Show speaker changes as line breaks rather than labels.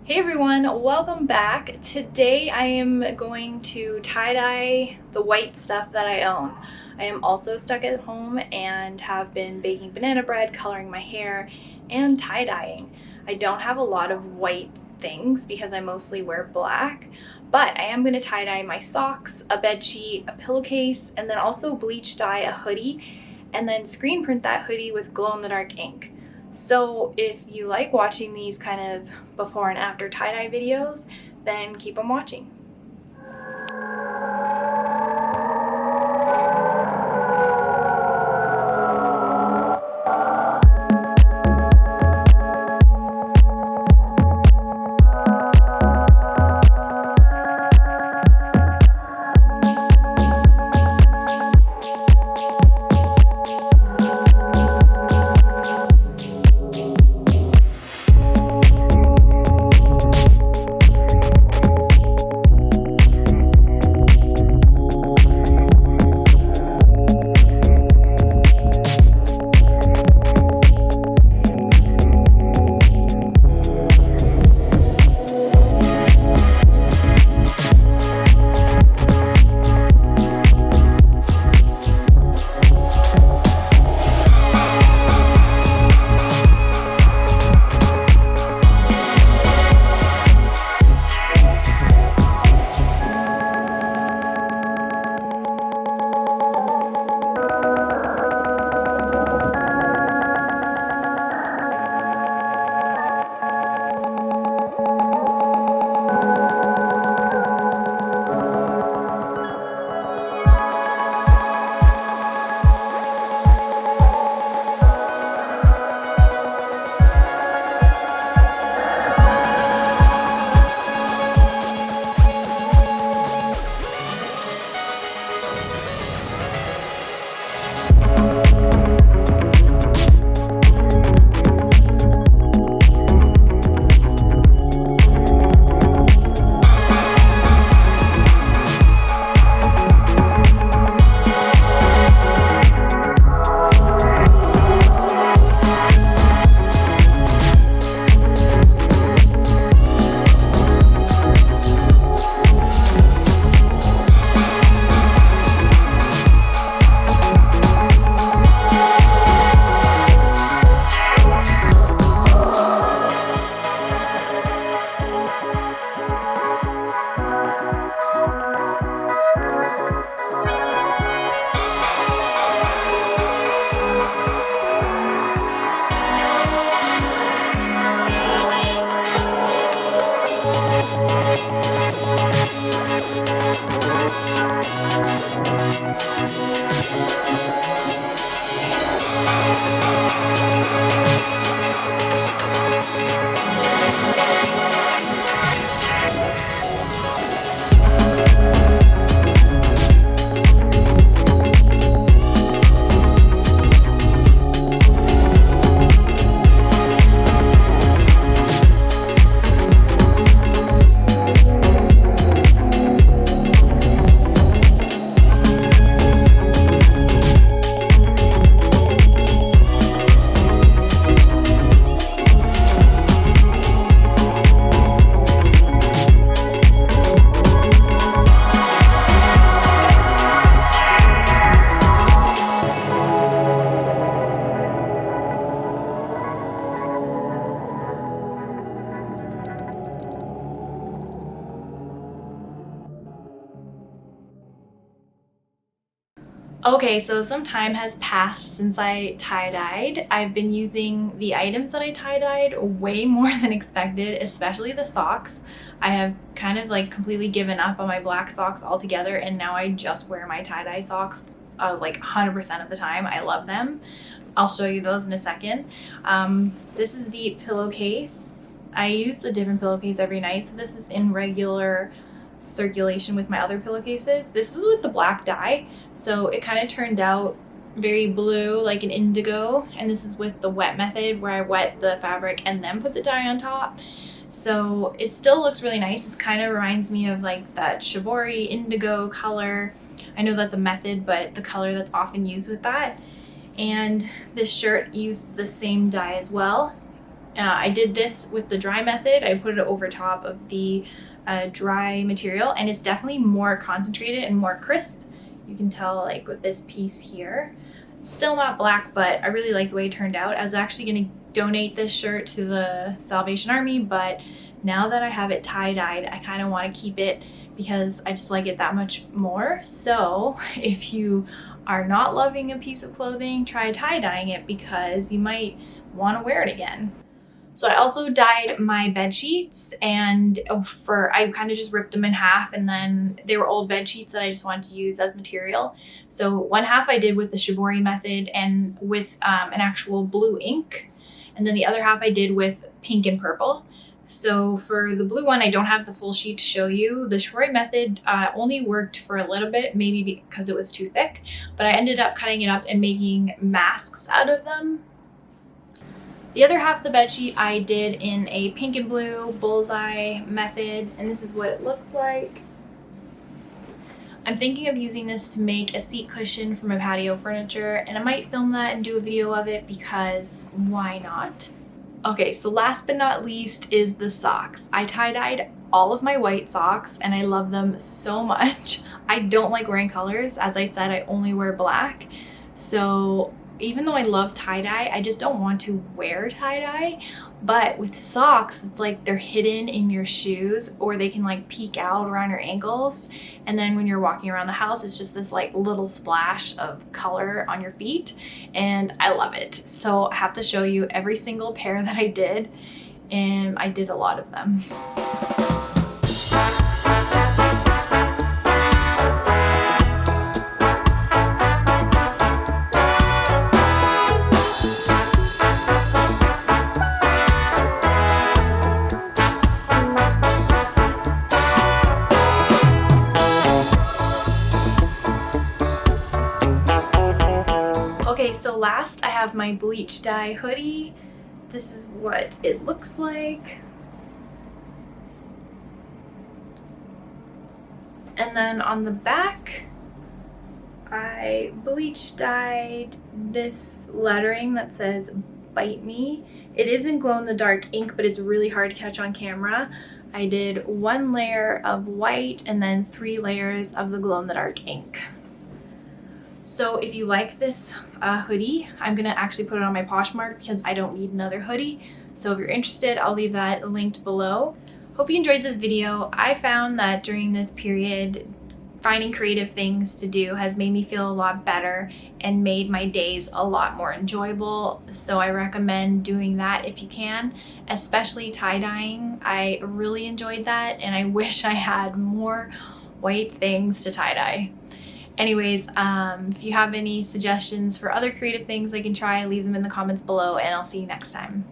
Hey everyone, welcome back. Today I am going to tie-dye the white stuff that I own. I am also stuck at home and have been baking banana bread, coloring my hair, and tie-dyeing. I don't have a lot of white things because I mostly wear black, but I am going to tie-dye my socks, a bed sheet, a pillowcase, and then also bleach dye a hoodie, and then screen print that hoodie with glow-in-the-dark ink. So if you like watching these kind of before and after tie-dye videos, then keep them watching. Okay, so some time has passed since I tie-dyed. I've been using the items that I tie-dyed way more than expected, especially the socks. I have kind of like completely given up on my black socks altogether, and now I just wear my tie-dye socks like 100% of the time. I love them. I'll show you those in a second. This is the pillowcase. I use a different pillowcase every night, so this is in regular circulation with my other pillowcases. This was with the black dye, so it kind of turned out very blue, like an indigo, and this is with the wet method where I wet the fabric and then put the dye on top. So it still looks really nice. It kind of reminds me of like that shibori indigo color. I know that's a method, but the color that's often used with that. And this shirt used the same dye as well. I did this with the dry method. I put it over top of the dry material, and it's definitely more concentrated and more crisp. You can tell like with this piece here. It's still not black, but I really like the way it turned out. I was actually going to donate this shirt to the Salvation Army, but now that I have it tie-dyed, I kind of want to keep it because I just like it that much more. So if you are not loving a piece of clothing, try tie-dyeing it because you might want to wear it again. So I also dyed my bed sheets, and I kind of just ripped them in half, and then they were old bed sheets that I just wanted to use as material. So one half I did with the Shibori method and with an actual blue ink, and then the other half I did with pink and purple. So for the blue one, I don't have the full sheet to show you. The Shibori method only worked for a little bit, maybe because it was too thick, but I ended up cutting it up and making masks out of them. The other half of the bedsheet I did in a pink and blue bullseye method, and this is what it looks like. I'm thinking of using this to make a seat cushion for my patio furniture, and I might film that and do a video of it because why not? Okay, so last but not least is the socks. I tie-dyed all of my white socks and I love them so much. I don't like wearing colors. As I said, I only wear black. So even though I love tie-dye, I just don't want to wear tie-dye. But with socks, it's like they're hidden in your shoes, or they can like peek out around your ankles. And then when you're walking around the house, it's just this like little splash of color on your feet. And I love it. So I have to show you every single pair that I did. And I did a lot of them. Okay, so last I have my bleach dye hoodie. This is what it looks like. And then on the back, I bleach dyed this lettering that says "Bite Me." It is in glow-in-the-dark ink, but it's really hard to catch on camera. I did 1 layer of white and then 3 layers of the glow-in-the-dark ink. So if you like this hoodie, I'm gonna actually put it on my Poshmark because I don't need another hoodie. So if you're interested, I'll leave that linked below. Hope you enjoyed this video. I found that during this period, finding creative things to do has made me feel a lot better and made my days a lot more enjoyable. So I recommend doing that if you can, especially tie-dyeing. I really enjoyed that, and I wish I had more white things to tie-dye. Anyways, if you have any suggestions for other creative things I can try, leave them in the comments below, and I'll see you next time.